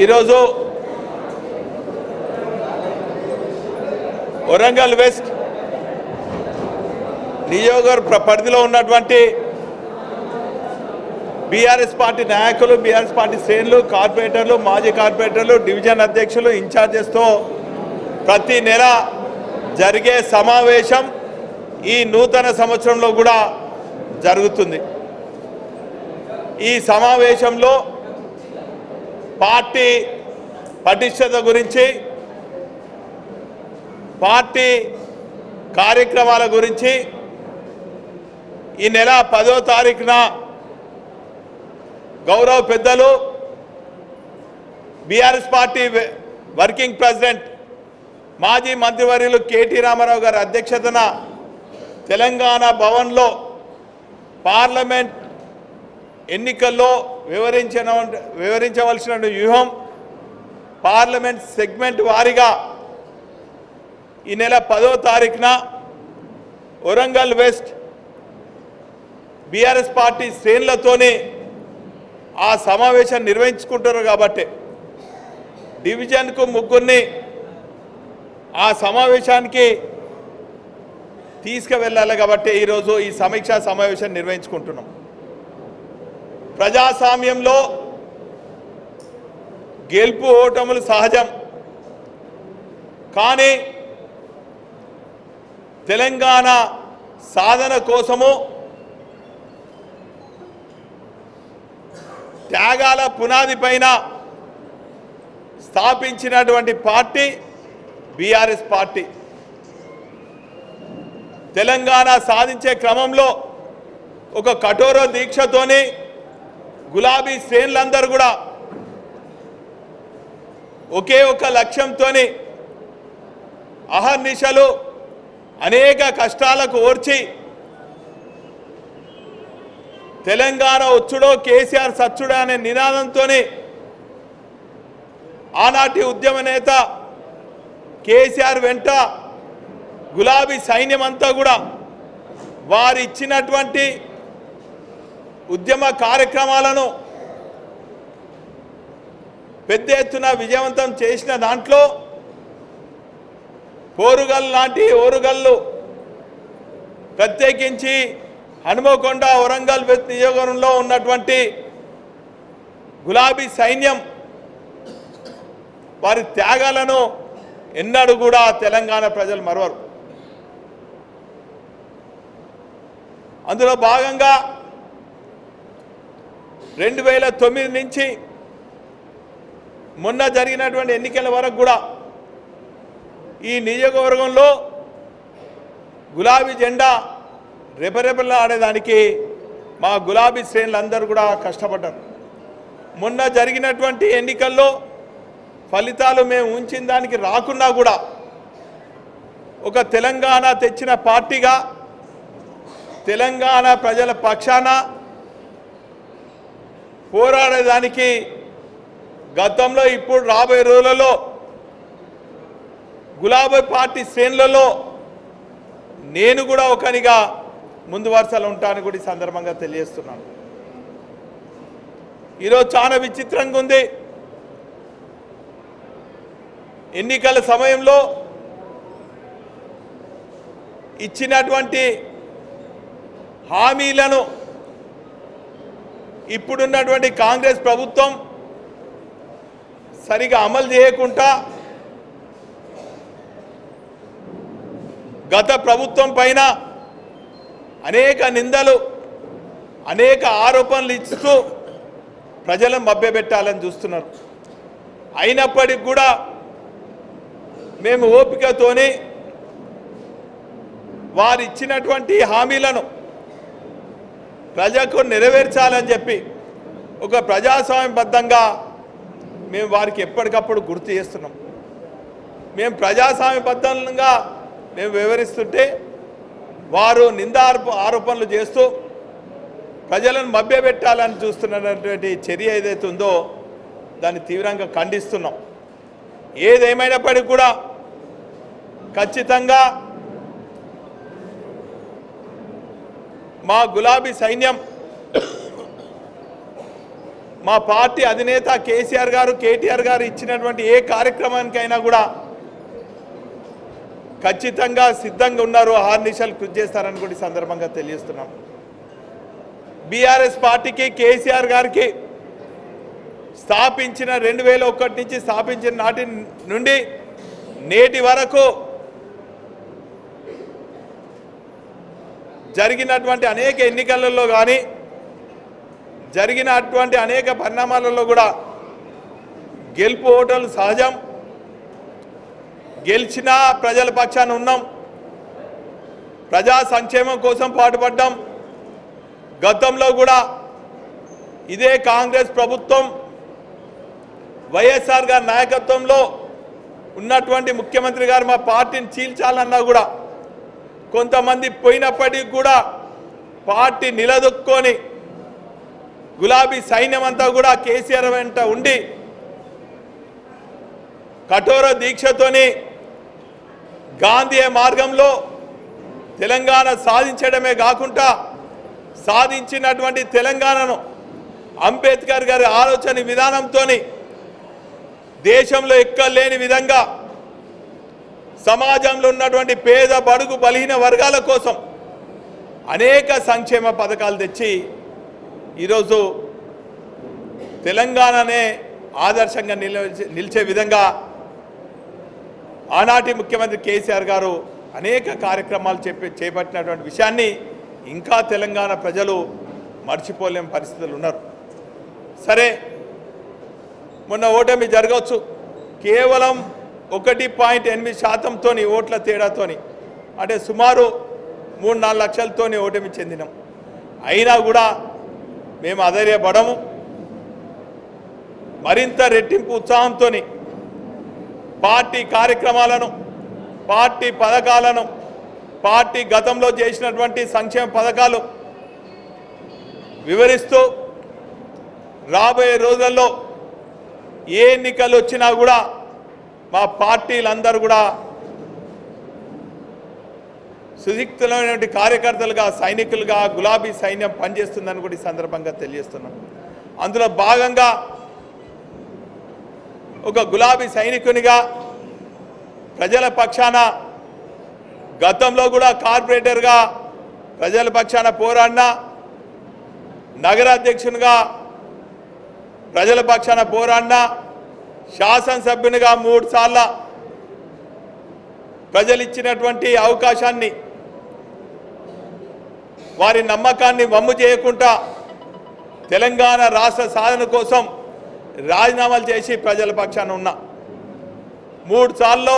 ఈరోజు వరంగల్ వెస్ట్ నియోజకవర్గ పరిధిలో ఉన్నటువంటి బీఆర్ఎస్ పార్టీ నాయకులు, బీఆర్ఎస్ పార్టీ శ్రేణులు, కార్పొరేటర్లు, మాజీ కార్పొరేటర్లు, డివిజన్ అధ్యక్షులు, ఇన్ఛార్జెస్తో ప్రతి నెల జరిగే సమావేశం ఈ నూతన సంవత్సరంలో కూడా జరుగుతుంది. ఈ సమావేశంలో పార్టీ పటిష్టత గురించి, పార్టీ కార్యక్రమాల గురించి ఈ నెల 10వ తారీఖున గౌరవ పెద్దలు బీఆర్ఎస్ పార్టీ వర్కింగ్ ప్రెసిడెంట్ మాజీ మంత్రివర్యులు కేటీ రామారావు గారి అధ్యక్షతన తెలంగాణ భవన్లో పార్లమెంట్ ఎన్నికల్లో వివరించవలసిన వ్యూహం, పార్లమెంట్ సెగ్మెంట్ వారీగా ఈ నెల 10వ తారీఖున వరంగల్ వెస్ట్ బీఆర్ఎస్ పార్టీ శ్రేణులతోనే ఆ సమావేశం నిర్వహించుకుంటారు. కాబట్టి డివిజన్కు ముగ్గురిని ఆ సమావేశానికి తీసుకువెళ్ళాలి. కాబట్టి ఈరోజు ఈ సమీక్షా సమావేశం నిర్వహించుకుంటున్నాం. ప్రజాస్వామ్యంలో గెలుపు ఓటములు సహజం. కానీ తెలంగాణ సాధన కోసము త్యాగాల పునాది పైన స్థాపించినటువంటి పార్టీ బీఆర్ఎస్ పార్టీ. తెలంగాణ సాధించే క్రమంలో ఒక కఠోర దీక్షతోని గులాబీ శ్రేణులందరూ కూడా ఒకే ఒక లక్ష్యంతో అహర్నిశలు అనేక కష్టాలకు ఓర్చి తెలంగాణ వచ్చుడో కేసీఆర్ సచ్చుడో అనే నినాదంతో ఆనాటి ఉద్యమ నేత కేసీఆర్ వెంట గులాబీ సైన్యం అంతా కూడా వారు ఇచ్చినటువంటి ఉద్యమ కార్యక్రమాలను పెద్ద ఎత్తున విజయవంతం చేసిన దాంట్లో పోరుగల్ లాంటి ఓరుగల్లు, ప్రత్యేకించి హనుమకొండ, వరంగల్ వెస్ట్ నియోజకవర్గంలో ఉన్నటువంటి గులాబీ సైన్యం వారి త్యాగాలను ఎన్నడూ కూడా తెలంగాణ ప్రజలు మరవరు. అందులో భాగంగా 2009 నుంచి మొన్న జరిగినటువంటి ఎన్నికల వరకు కూడా ఈ నియోజకవర్గంలో గులాబీ జెండా రెపరెపలాడేదానికి మా గులాబీ శ్రేణులందరూ కూడా కష్టపడ్డారు. మొన్న జరిగినటువంటి ఎన్నికల్లో ఫలితాలు మేము ఉంచిన దానికి రాకున్నా కూడా ఒక తెలంగాణ తెచ్చిన పార్టీగా తెలంగాణ ప్రజల పక్షాన పోరాడేదానికి గతంలో, ఇప్పుడు రాబోయే రోజులలో గులాబీ పార్టీ శ్రేణులలో నేను కూడా ఒకనిగా ముందు వరుసలో ఉంటానని కూడా ఈ సందర్భంగా తెలియజేస్తున్నాను. ఈరోజు చాలా విచిత్రంగా ఉంది. ఎన్నికల సమయంలో ఇచ్చినటువంటి హామీలను ఇప్పుడున్నటువంటి కాంగ్రెస్ ప్రభుత్వం సరిగా అమలు చేయకుండా గత ప్రభుత్వం పైన అనేక నిందలు, అనేక ఆరోపణలు ఇస్తూ ప్రజలను మభ్యపెట్టాలని చూస్తున్నారు. అయినప్పటికీ కూడా మేము ఓపికతోని వారు ఇచ్చినటువంటి హామీలను ప్రజలకు నెరవేర్చాలని చెప్పి ఒక ప్రజాస్వామ్యబద్ధంగా మేము వారికి ఎప్పటికప్పుడు గుర్తు చేస్తున్నాం. మేము ప్రజాస్వామ్యబద్ధంగా మేము వివరిస్తుంటే వారు ఆరోపణలు చేస్తూ ప్రజలను మభ్యపెట్టాలని చూస్తున్నటువంటి చర్య ఏదైతే ఉందో దాన్ని తీవ్రంగా ఖండిస్తున్నాం. ఏదేమైనప్పటికీ కూడా ఖచ్చితంగా మా గులాబీ సైన్యం మా పార్టీ అధినేత కేసీఆర్ గారు కేటీఆర్ గారు ఇచ్చినటువంటి ఏ కార్యక్రమానికైనా కూడా ఖచ్చితంగా సిద్ధంగా ఉన్నారు, అహర్నిశలు కృషి చేస్తారని కూడా ఈ సందర్భంగా తెలియజేస్తున్నాం. బీఆర్ఎస్ పార్టీకి కేసీఆర్ గారికి స్థాపించిన 2001 నుంచి స్థాపించిన నాటి నుండి నేటి వరకు జరిగినటువంటి అనేక ఎన్నికలలో కానీ జరిగినటువంటి అనేక పరిణామాలలో కూడా గెలుపు ఓటర్లు సహజం. గెలిచినా ప్రజల పక్షాన ఉన్నాం, ప్రజా సంక్షేమం కోసం పాటుపడ్డాం. గతంలో కూడా ఇదే కాంగ్రెస్ ప్రభుత్వం వైఎస్ఆర్ గారి నాయకత్వంలో ఉన్నటువంటి ముఖ్యమంత్రి గారు మా పార్టీని చీల్చాలన్నా కూడా కొంతమంది పోయినప్పటికీ కూడా పార్టీ నిలదొక్కొని గులాబీ సైన్యం అంతా కూడా కేసీఆర్ వెంట ఉండి కఠోర దీక్షతోని గాంధీ మార్గంలో తెలంగాణ సాధించడమే కాకుండా సాధించినటువంటి తెలంగాణను అంబేద్కర్ గారి ఆలోచన విధానంతో దేశంలో ఎక్కలేని విధంగా సమాజంలో ఉన్నటువంటి పేద బడుగు బలహీన వర్గాల కోసం అనేక సంక్షేమ పథకాలు తెచ్చి ఈరోజు తెలంగాణనే ఆదర్శంగా నిలిచే విధంగా ఆనాటి ముఖ్యమంత్రి కేసీఆర్ గారు అనేక కార్యక్రమాలు చేపట్టినటువంటి విషయాన్ని ఇంకా తెలంగాణ ప్రజలు మర్చిపోలేని పరిస్థితులు ఉన్నారు. సరే, మొన్న ఓటమి జరగవచ్చు, కేవలం 1.8% ఓట్ల తేడాతోని, అంటే సుమారు 3-4 లక్షలతోని ఓటమి చెందినాం. అయినా కూడా మేము అధైర్యపడము. మరింత రెట్టింపు ఉత్సాహంతో పార్టీ కార్యక్రమాలను, పార్టీ పథకాలను, పార్టీ గతంలో చేసినటువంటి సంక్షేమ పథకాలు వివరిస్తూ రాబోయే రోజుల్లో ఏ ఎన్నికలు వచ్చినా కూడా మా పార్టీలందరూ కూడా సుశిక్తులైనటువంటి కార్యకర్తలుగా, సైనికులుగా గులాబీ సైన్యం పనిచేస్తుందని కూడా ఈ సందర్భంగా తెలియజేస్తున్నాం. అందులో భాగంగా ఒక గులాబీ సైనికునిగా ప్రజల పక్షాన గతంలో కూడా కార్పొరేటర్గా ప్రజల పక్షాన పోరాడినా, నగర అధ్యక్షునిగా ప్రజల పక్షాన పోరాడినా, శాసనసభ్యునిగా 3 సార్లు ప్రజలు ఇచ్చినటువంటి అవకాశాన్ని, వారి నమ్మకాన్ని వమ్ము చేయకుండా తెలంగాణ రాష్ట్ర సాధన కోసం రాజీనామాలు చేసి ప్రజల పక్షాన ఉన్నా. 3 సార్లు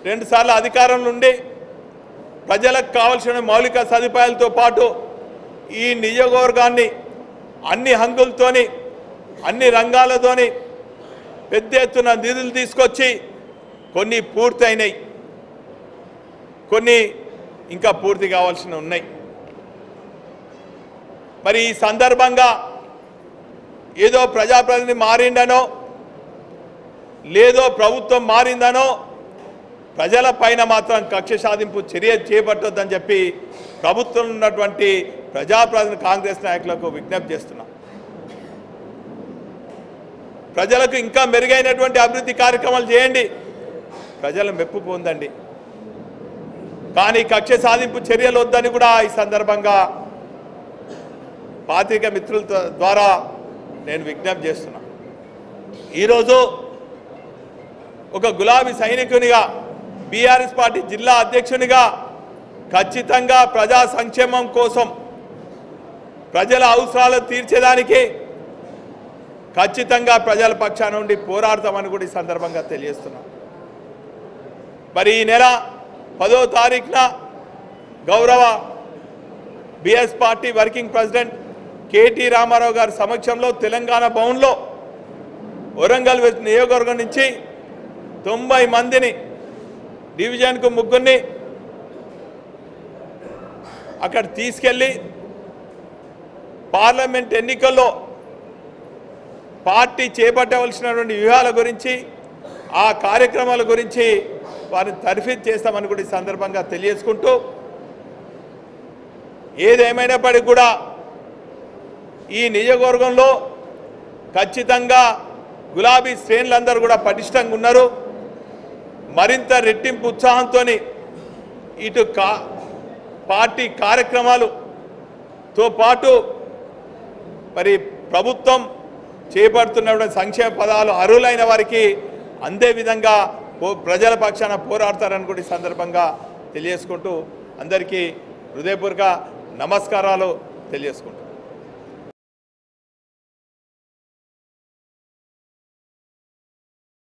2 సార్లు అధికారంలో ఉండి ప్రజలకు కావాల్సిన మౌలిక సదుపాయాలతో పాటు ఈ నియోజకవర్గాన్ని అన్ని హంగులతోని, అన్ని రంగాలతోని పెద్ద ఎత్తున నిధులు తీసుకొచ్చి కొన్ని పూర్తయినాయి, కొన్ని ఇంకా పూర్తి కావాల్సినవి ఉన్నాయి. మరి ఈ సందర్భంగా ఏదో ప్రజాప్రతినిధి మారిందనో లేదో ప్రభుత్వం మారిందనో ప్రజల పైన మాత్రం కక్ష సాధింపు చర్య చేపట్టొద్దని చెప్పి ప్రభుత్వంలో ఉన్నటువంటి ప్రజాప్రతినిధి కాంగ్రెస్ నాయకులకు విజ్ఞప్తి చేస్తున్నాం. ప్రజలకు ఇంకా మెరుగైనటువంటి అభివృద్ధి కార్యక్రమాలు చేయండి, ప్రజల మెప్పు పొందండి, కానీ కక్ష సాధింపు చర్యలు వద్దని కూడా ఈ సందర్భంగా పాత్రిక మిత్రుల ద్వారా నేను విజ్ఞప్తి చేస్తున్నా. ఈరోజు ఒక గులాబీ సైనికునిగా, బీఆర్ఎస్ పార్టీ జిల్లా అధ్యక్షునిగా ఖచ్చితంగా ప్రజా సంక్షేమం కోసం, ప్రజల అవసరాలు తీర్చేదానికి ఖచ్చితంగా ప్రజల పక్షాన నుండి పోరాడతామని కూడా ఈ సందర్భంగా తెలియజేస్తున్నాం. మరి ఈ నెల 10వ తారీఖున గౌరవ BRS party working president KT Rama Rao గారి సమక్షంలో తెలంగాణ భవన్లో వరంగల్ నియోజకవర్గం నుంచి 90 మందిని, డివిజన్కు 3 అక్కడ తీసుకెళ్ళి పార్లమెంట్ ఎన్నికల్లో పార్టీ చేపట్టవలసినటువంటి వ్యూహాల గురించి, ఆ కార్యక్రమాల గురించి వారిని తర్ఫీదు చేస్తామని కూడా ఈ సందర్భంగా తెలియజేసుకుంటూ, ఏదేమైనప్పటికీ కూడా ఈ నియోజకవర్గంలో ఖచ్చితంగా గులాబీ శ్రేణులందరూ కూడా పటిష్టంగా ఉన్నారు. మరింత రెట్టింపు ఉత్సాహంతో ఇటు పార్టీ కార్యక్రమాలతో పాటు మరి ప్రభుత్వం చేపడుతున్నటువంటి సంక్షేమ పదాలు అర్హులైన వారికి అందే విధంగా ప్రజల పక్షాన పోరాడతారని కూడా ఈ సందర్భంగా తెలియజేసుకుంటూ అందరికీ హృదయపూర్వక నమస్కారాలు తెలియజేసుకుంటాం.